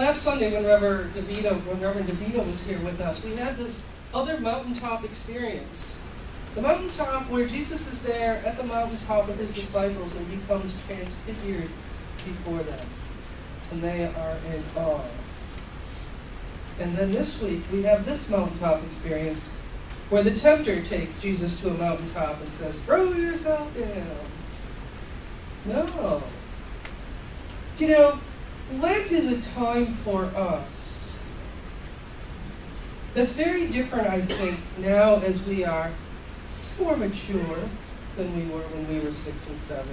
last Sunday when Reverend DeVito was here with us, we had this other mountaintop experience. The mountaintop where Jesus is there at the mountaintop with his disciples and becomes transfigured before them. And they are in awe. And then this week we have this mountaintop experience where the tempter takes Jesus to a mountaintop and says, throw yourself down. No. You know, Lent is a time for us that's very different, I think, now as we are more mature than we were when we were 6 and 7,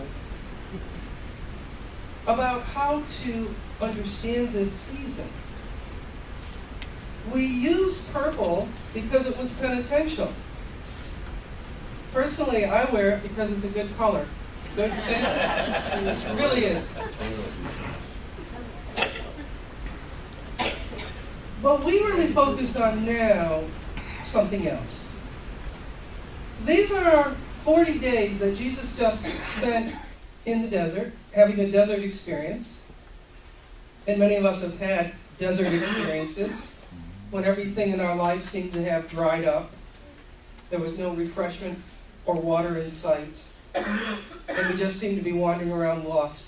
about how to understand this season. We use purple because it was penitential. Personally, I wear it because it's a good color. Good thing. It really is. But we really focus on now something else. These are 40 days that Jesus just spent in the desert, having a desert experience. And many of us have had desert experiences when everything in our life seemed to have dried up. There was no refreshment or water in sight. And we just seemed to be wandering around lost.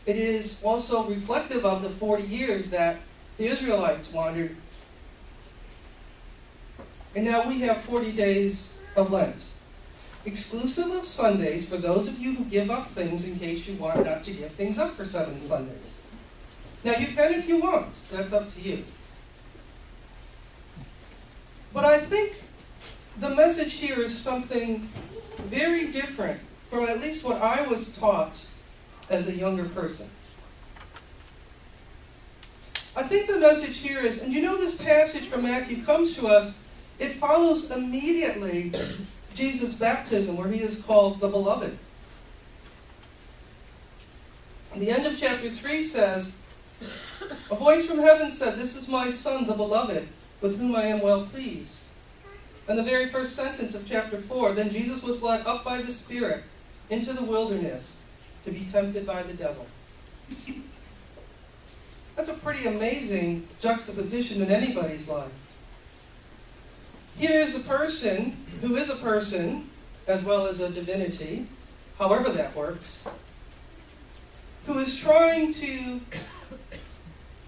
It is also reflective of the 40 years that the Israelites wandered. And now we have 40 days of Lent, exclusive of Sundays for those of you who give up things in case you want not to give things up for 7 Sundays. Now you can if you want, that's up to you. But I think the message here is something very different from at least what I was taught as a younger person. I think the message here is, and you know this passage from Matthew comes to us, it follows immediately Jesus' baptism where he is called the Beloved. And the end of chapter 3 says, a voice from heaven said, this is my Son, the Beloved, with whom I am well pleased. And the very first sentence of chapter 4, then Jesus was led up by the Spirit into the wilderness to be tempted by the devil. That's a pretty amazing juxtaposition in anybody's life. Here is a person who is a person, as well as a divinity, however that works, who is trying to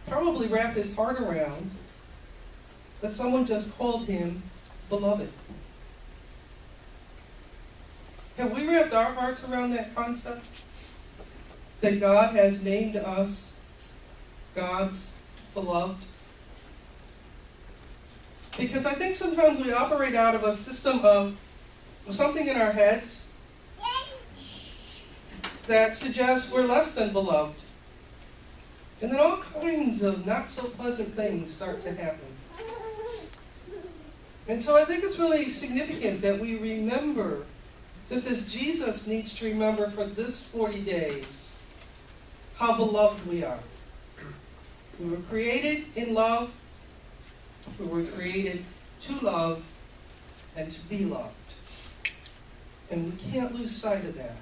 probably wrap his heart around that someone just called him beloved. Have we wrapped our hearts around that concept? That God has named us God's beloved? Because I think sometimes we operate out of a system of something in our heads that suggests we're less than beloved. And then all kinds of not so pleasant things start to happen. And so I think it's really significant that we remember, just as Jesus needs to remember for this 40 days, how beloved we are. We were created in love. We were created to love and to be loved. And we can't lose sight of that.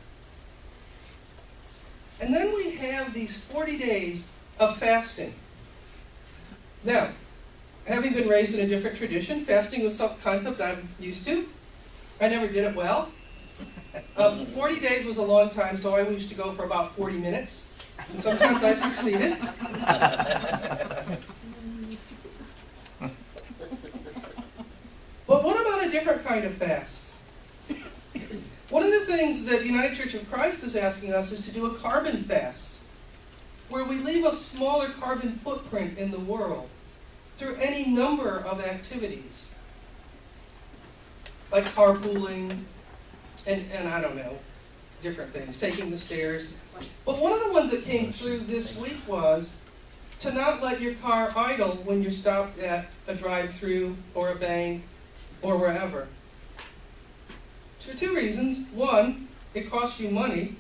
And then we have these 40 days of fasting. Now, having been raised in a different tradition, fasting was some concept I'm used to. I never did it well. 40 days was a long time, so I used to go for about 40 minutes. And sometimes I succeeded. But what about a different kind of fast? One of the things that the United Church of Christ is asking us is to do a carbon fast, where we leave a smaller carbon footprint in the world through any number of activities, like carpooling, and I don't know, different things, taking the stairs. But one of the ones that came through this week was to not let your car idle when you're stopped at a drive-through or a bank or wherever. For 2 reasons. 1, it costs you money.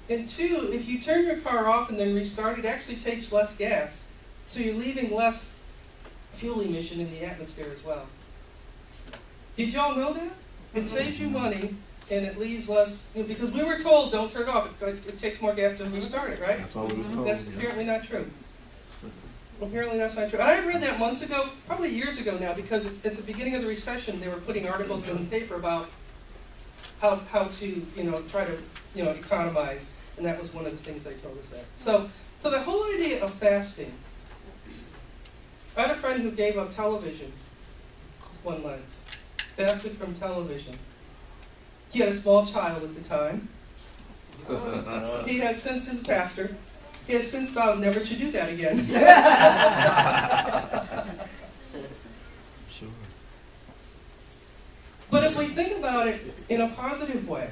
And 2, if you turn your car off and then restart, it actually takes less gas. So you're leaving less fuel emission in the atmosphere as well. Did y'all know that? It saves you money and it leaves less, because we were told, don't turn it off, it takes more gas to restart it, right? That's what we was told. That's yeah. apparently not true. Apparently that's not true. And I read that months ago, probably years ago now, because at the beginning of the recession, they were putting articles in the paper about how to, try to, economize, and that was one of the things they told us there. So the whole idea of fasting, I had a friend who gave up television one Lent, fasted from television. He had a small child at the time. He has since, as a pastor, he has since vowed never to do that again. Sure. But if we think about it in a positive way,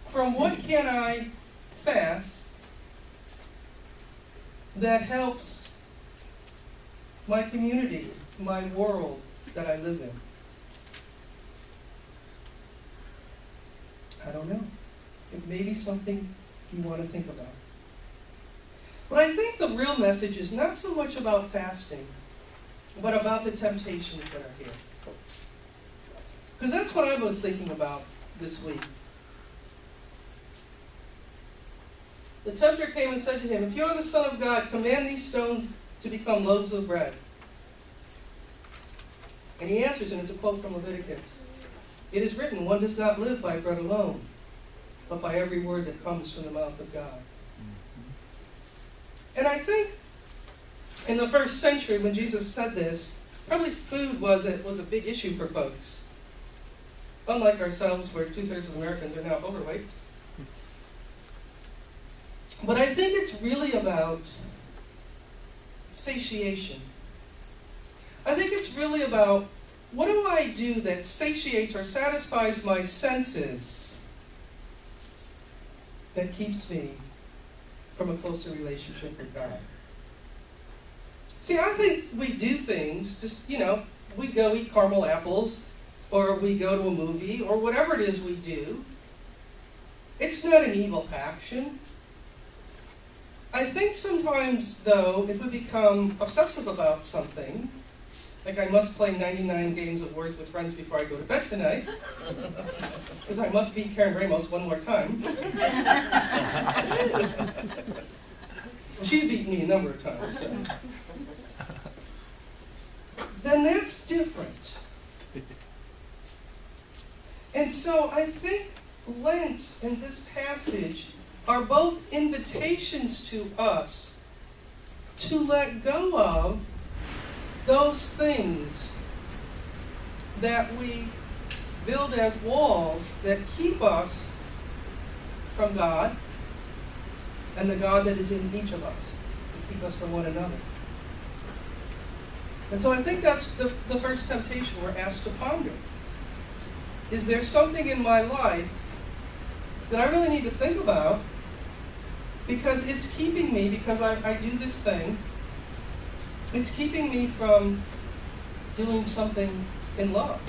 from what can I fast that helps my community, my world that I live in? I don't know. It may be something you want to think about. But I think the real message is not so much about fasting, but about the temptations that are here. Because that's what I was thinking about this week. The tempter came and said to him, if you are the Son of God, command these stones to become loaves of bread. And he answers, and it's a quote from Leviticus. It is written, one does not live by bread alone, but by every word that comes from the mouth of God. And I think in the first century when Jesus said this, probably food was a big issue for folks. Unlike ourselves, where 2/3 of Americans are now overweight. But I think it's really about satiation. I think it's really about, what do I do that satiates or satisfies my senses that keeps me from a closer relationship with God? See, I think we do things, just, we go eat caramel apples, or we go to a movie, or whatever it is we do. It's not an evil action. I think sometimes, though, if we become obsessive about something, like I must play 99 games of Words with Friends before I go to bed tonight, because I must beat Karen Ramos one more time. Well, she's beaten me a number of times, so. Then that's different. And so I think Lent and this passage are both invitations to us to let go of those things that we build as walls that keep us from God and the God that is in each of us, to keep us from one another. And so I think that's the first temptation we're asked to ponder. Is there something in my life that I really need to think about, because it's keeping me, because I do this thing, it's keeping me from doing something in love,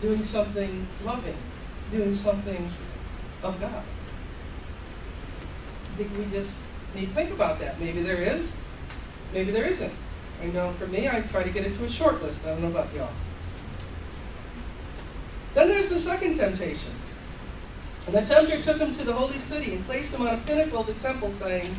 doing something loving, doing something of God? I think we just need to think about that. Maybe there is, maybe there isn't. I know for me, I try to get it to a short list. I don't know about y'all. Then there's the second temptation. And the tempter took him to the holy city and placed him on a pinnacle of the temple, saying,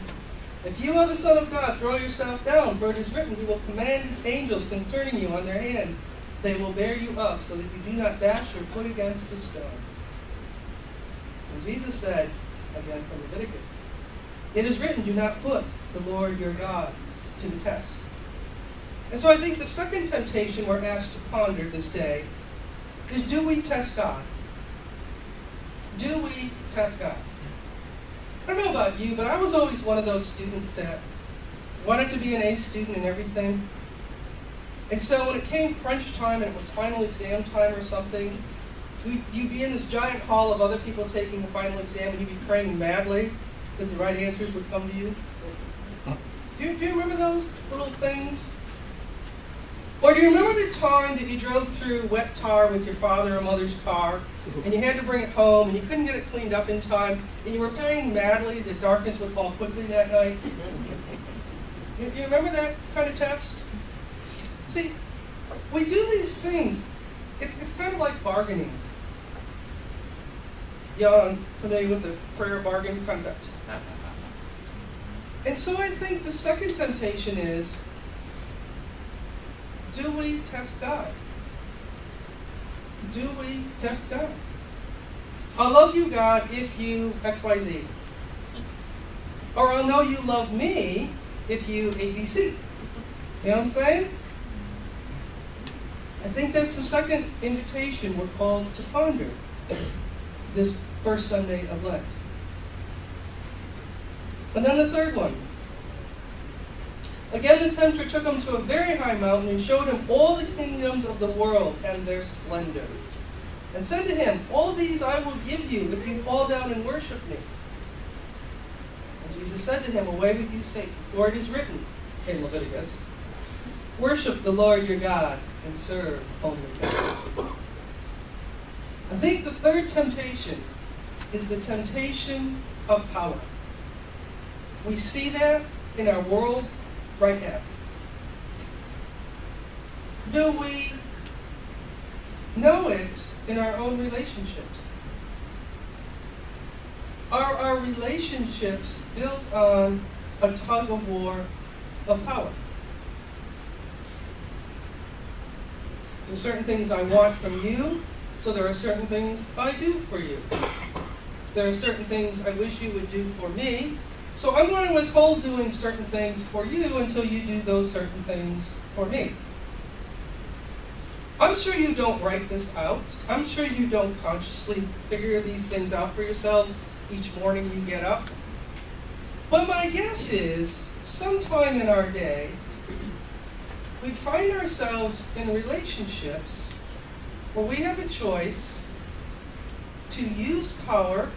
if you are the Son of God, throw yourself down, for it is written, he will command his angels concerning you on their hands. They will bear you up, so that you do not dash your foot against a stone. And Jesus said, again from Leviticus, it is written, do not put the Lord your God to the test. And so I think the second temptation we're asked to ponder this day is, do we test God? Do we test God? I don't know about you, but I was always one of those students that wanted to be an A student and everything. And so when it came crunch time and it was final exam time or something, you'd be in this giant hall of other people taking the final exam, and you'd be praying madly that the right answers would come to you. Do you remember those little things? Or do you remember the time that you drove through wet tar with your father or mother's car, and you had to bring it home, and you couldn't get it cleaned up in time, and you were praying madly that darkness would fall quickly that night? You remember that kind of test? See, we do these things. It's kind of like bargaining. Y'all are familiar with the prayer bargain concept. And so I think the second temptation is, do we test God? Do we test God? I'll love you, God, if you X, Y, Z. Or I'll know you love me if you A, B, C. You know what I'm saying? I think that's the second invitation we're called to ponder this first Sunday of Lent. And then the third one. Again, the tempter took him to a very high mountain and showed him all the kingdoms of the world and their splendor, and said to him, all these I will give you if you fall down and worship me. And Jesus said to him, away with you, Satan, for it is written in Leviticus, worship the Lord your God and serve only God. I think the third temptation is the temptation of power. We see that in our world right now. Do we know it in our own relationships? Are our relationships built on a tug of war of power? There are certain things I want from you, so there are certain things I do for you. There are certain things I wish you would do for me, so I'm going to withhold doing certain things for you until you do those certain things for me. I'm sure you don't write this out. I'm sure you don't consciously figure these things out for yourselves each morning you get up. But my guess is, sometime in our day, we find ourselves in relationships where we have a choice to use power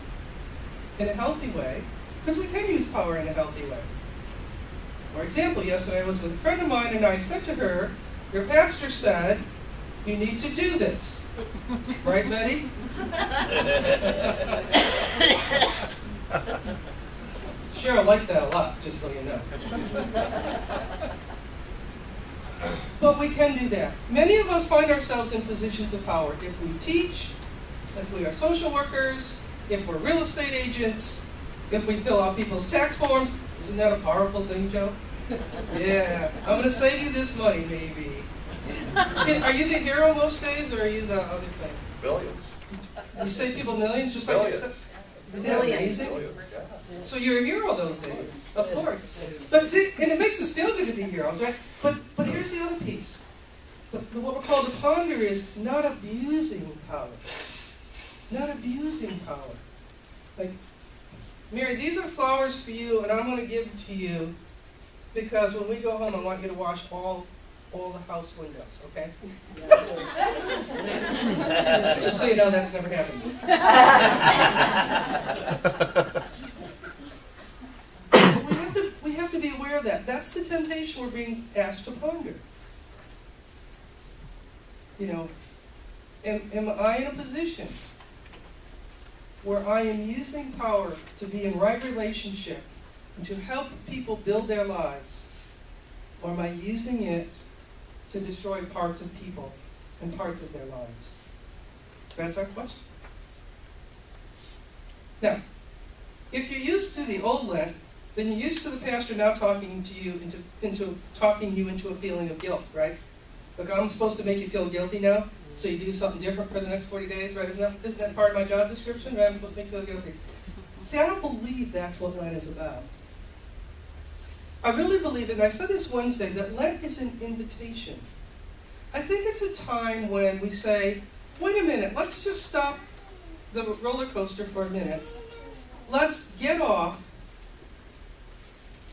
in a healthy way, because we can use power in a healthy way. For example, yesterday I was with a friend of mine and I said to her, your pastor said, you need to do this. Right, Betty? Cheryl liked that a lot, just so you know. But we can do that. Many of us find ourselves in positions of power. If we teach, if we are social workers, if we're real estate agents, if we fill out people's tax forms. Isn't that a powerful thing, Joe? Yeah. I'm going to save you this money, maybe. Are you the hero most days, or are you the other thing? Billions. You save people millions, just Billions. like isn't that amazing? Billions, yeah. So you're a hero those days, of course. But see, and it makes us feel good to be heroes, right? But here's the other piece. What we're called to ponder is not abusing power. Not abusing power. Like, Mary, these are flowers for you, and I'm going to give them to you because when we go home, I want you to wash all the house windows, okay? Just so you know, that's never happened. But we have to be aware of that. That's the temptation we're being asked to ponder. You know, am I in a position where I am using power to be in right relationship and to help people build their lives? Or am I using it to destroy parts of people and parts of their lives? That's our question. Now, if you're used to the old Lent, then you're used to the pastor now talking to you into a feeling of guilt, right? Look, I'm supposed to make you feel guilty now, so you do something different for the next 40 days, right? Isn't that part of my job description, right? I'm supposed to make you feel guilty. See, I don't believe that's what Lent is about. I really believe it, and I said this Wednesday, that Lent is an invitation. I think it's a time when we say, wait a minute, let's just stop the roller coaster for a minute. Let's get off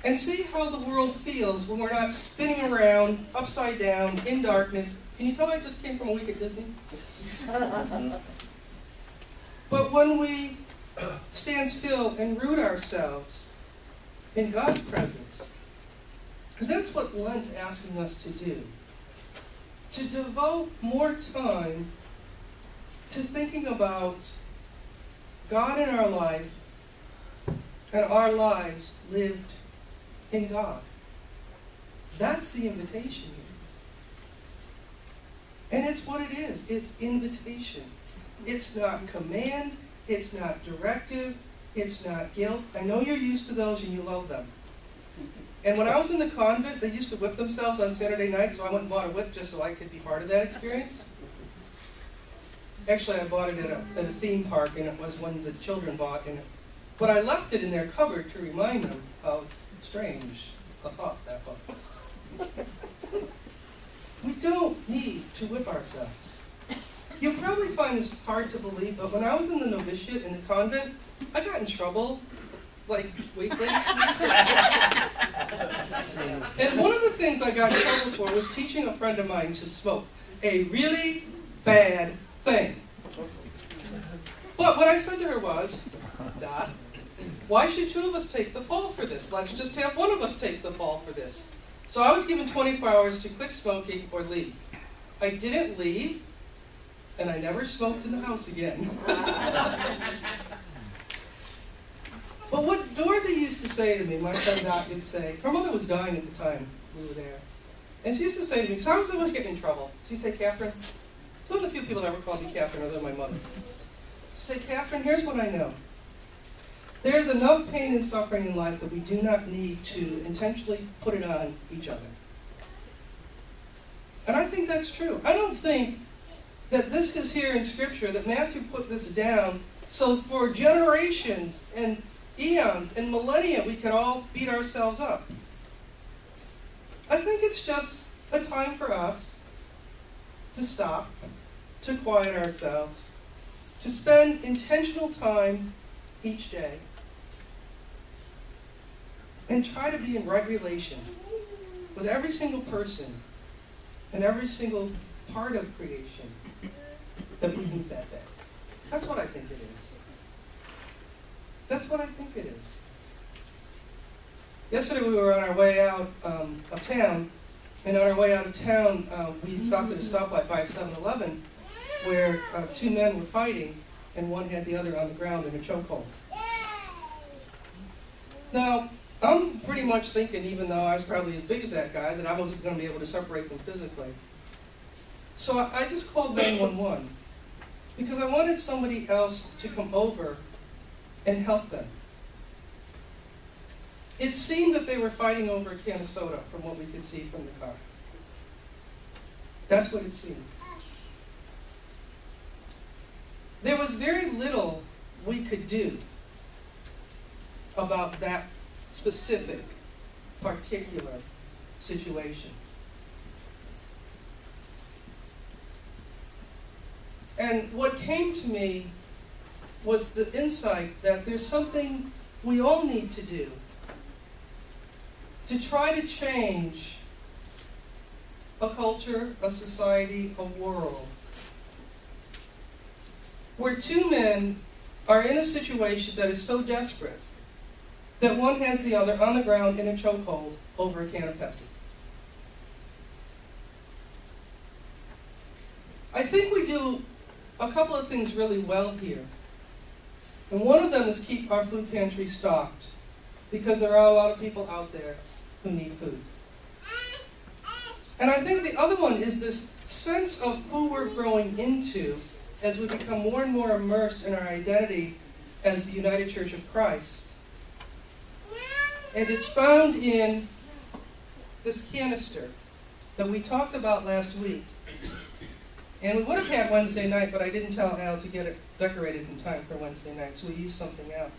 and see how the world feels when we're not spinning around, upside down, in darkness. Can you tell I just came from a week at Disney? But when we stand still and root ourselves in God's presence, because that's what Lent's asking us to do. To devote more time to thinking about God in our life and our lives lived in God. That's the invitation here. And it's what it is. It's invitation. It's not command. It's not directive. It's not guilt. I know you're used to those and you love them. And when I was in the convent, they used to whip themselves on Saturday night, so I went and bought a whip just so I could be part of that experience. Actually, I bought it at a theme park, and it was one the children bought. But I left it in their cupboard to remind them how strange a thought that was. We don't need to whip ourselves. You'll probably find this hard to believe, but when I was in the novitiate in the convent, I got in trouble, like, weekly. And one of the things I got in trouble for was teaching a friend of mine to smoke. A really bad thing. But what I said to her was, Dot, why should two of us take the fall for this? Let's just have one of us take the fall for this. So I was given 24 hours to quit smoking or leave. I didn't leave, and I never smoked in the house again. But what Dorothy used to say to me, my friend Dot would say, her mother was dying at the time we were there. And she used to say to me, because I was always getting in trouble, she'd say, Catherine, it's one of the few people that ever called me Catherine other than my mother. She'd say, Catherine, here's what I know. There's enough pain and suffering in life that we do not need to intentionally put it on each other. And I think that's true. I don't think that this is here in Scripture, that Matthew put this down so for generations and eons and millennia we could all beat ourselves up. I think it's just a time for us to stop, to quiet ourselves, to spend intentional time each day, and try to be in right relation with every single person and every single part of creation that we meet that day. That's what I think it is. That's what I think it is. Yesterday we were on our way out of town, and on our way out of town we stopped at a stoplight by a 7-Eleven where two men were fighting, and one had the other on the ground in a chokehold. Now, I'm pretty much thinking, even though I was probably as big as that guy, that I wasn't going to be able to separate them physically. So I just called 911 because I wanted somebody else to come over and help them. It seemed that they were fighting over a can of soda from what we could see from the car. That's what it seemed. There was very little we could do about that specific, particular situation. And what came to me was the insight that there's something we all need to do to try to change a culture, a society, a world, where two men are in a situation that is so desperate that one has the other on the ground in a chokehold over a can of Pepsi. I think we do a couple of things really well here. And one of them is keep our food pantry stocked, because there are a lot of people out there who need food. And I think the other one is this sense of who we're growing into as we become more and more immersed in our identity as the United Church of Christ. And it's found in this canister that we talked about last week. And we would have had Wednesday night, but I didn't tell Al to get it decorated in time for Wednesday night, so we used something else.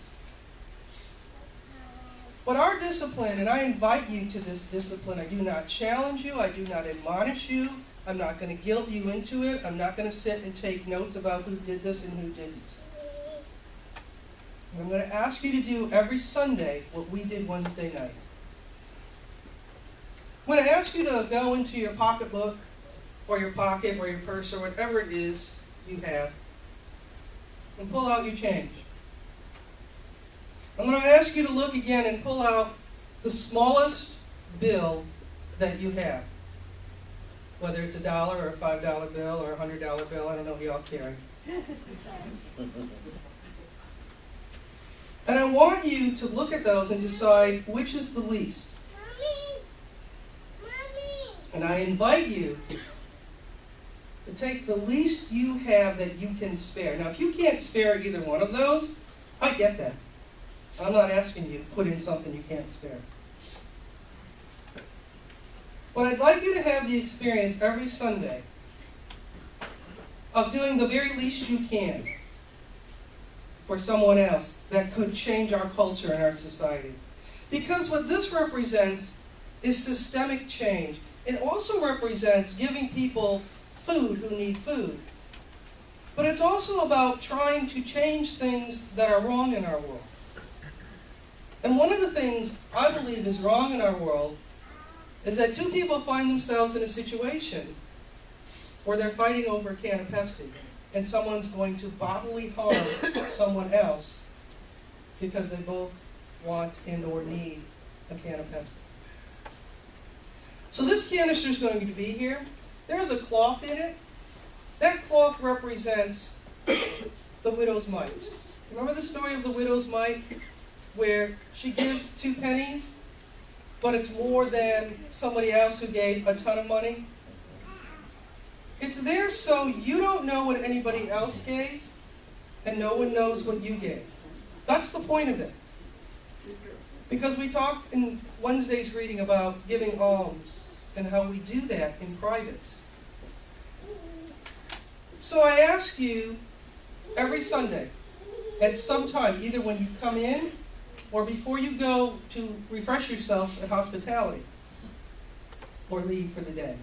But our discipline, and I invite you to this discipline, I do not challenge you, I do not admonish you, I'm not going to guilt you into it, I'm not going to sit and take notes about who did this and who didn't. I'm going to ask you to do every Sunday what we did Wednesday night. I'm going to ask you to go into your pocketbook or your pocket or your purse or whatever it is you have and pull out your change. I'm going to ask you to look again and pull out the smallest bill that you have. Whether it's $1 or a $5 bill or a $100 bill, I don't know what y'all carry. And I want you to look at those and decide which is the least. Mommy. And I invite you to take the least you have that you can spare. Now, if you can't spare either one of those, I get that. I'm not asking you to put in something you can't spare. But I'd like you to have the experience every Sunday of doing the very least you can for someone else that could change our culture and our society. Because what this represents is systemic change. It also represents giving people food who need food. But it's also about trying to change things that are wrong in our world. And one of the things I believe is wrong in our world is that two people find themselves in a situation where they're fighting over a can of Pepsi, and someone's going to bodily harm someone else because they both want and or need a can of Pepsi. So this canister is going to be here. There's a cloth in it. That cloth represents the widow's mite. Remember the story of the widow's mite, where she gives 2 pennies, but it's more than somebody else who gave a ton of money? It's there so you don't know what anybody else gave, and no one knows what you gave. That's the point of it. Because we talked in Wednesday's reading about giving alms and how we do that in private. So I ask you every Sunday, at some time, either when you come in or before you go to refresh yourself at hospitality or leave for the day,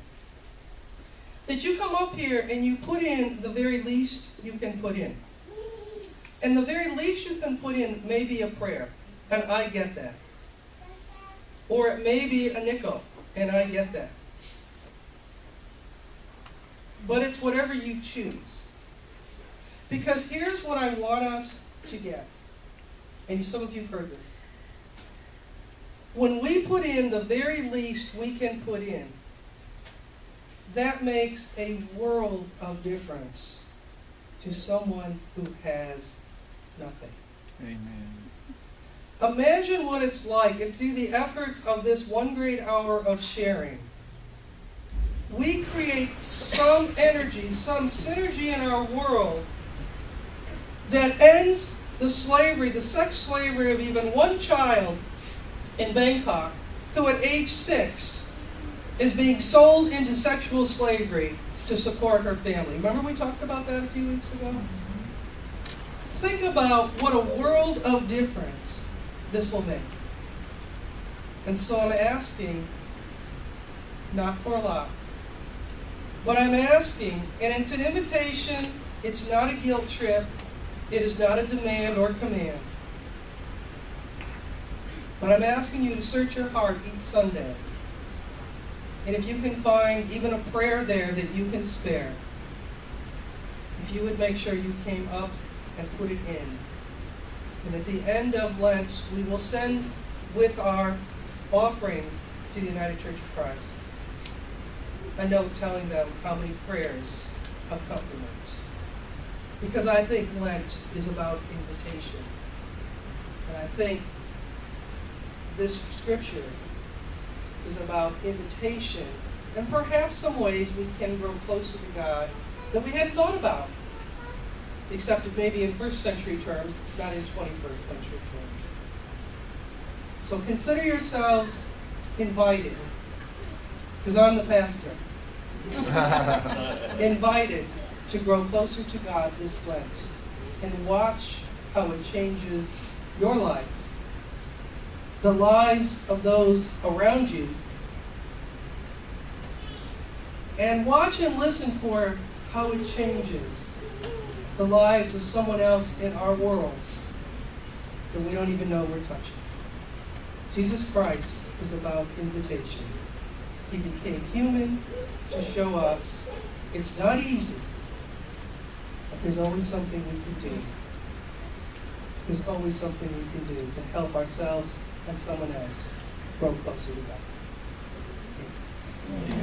that you come up here and you put in the very least you can put in. And the very least you can put in may be a prayer, and I get that. Or it may be a nickel, and I get that. But it's whatever you choose. Because here's what I want us to get. And some of you have heard this. When we put in the very least we can put in, that makes a world of difference to someone who has nothing. Amen. Imagine what it's like if through the efforts of this one great hour of sharing, we create some energy, some synergy in our world that ends the slavery, the sex slavery of even one child in Bangkok who at age 6 is being sold into sexual slavery to support her family. Remember we talked about that a few weeks ago? Think about what a world of difference this will make. And so I'm asking, not for a lot, but I'm asking, and it's an invitation, it's not a guilt trip, it is not a demand or command. But I'm asking you to search your heart each Sunday. And if you can find even a prayer there that you can spare, if you would make sure you came up and put it in. And at the end of Lent, we will send with our offering to the United Church of Christ a note telling them how many prayers accompany it. Because I think Lent is about invitation. And I think this scripture is about invitation, and perhaps some ways we can grow closer to God that we hadn't thought about, except maybe in first century terms, not in 21st century terms. So consider yourselves invited, because I'm the pastor, invited to grow closer to God this Lent, and watch how it changes your life, the lives of those around you, and watch and listen for how it changes the lives of someone else in our world that we don't even know we're touching. Jesus Christ is about invitation. He became human to show us it's not easy, but there's always something we can do. There's always something we can do to help ourselves and someone else grow closer to God. Amen.